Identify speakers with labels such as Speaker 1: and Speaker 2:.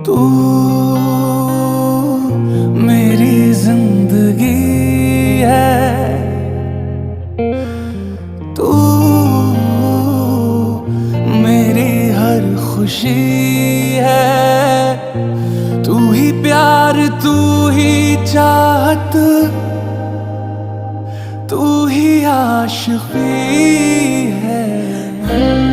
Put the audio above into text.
Speaker 1: तू मेरी जिंदगी है, तू मेरी हर खुशी है। तू ही प्यार, तू ही चाहत, तू ही आशिकी है।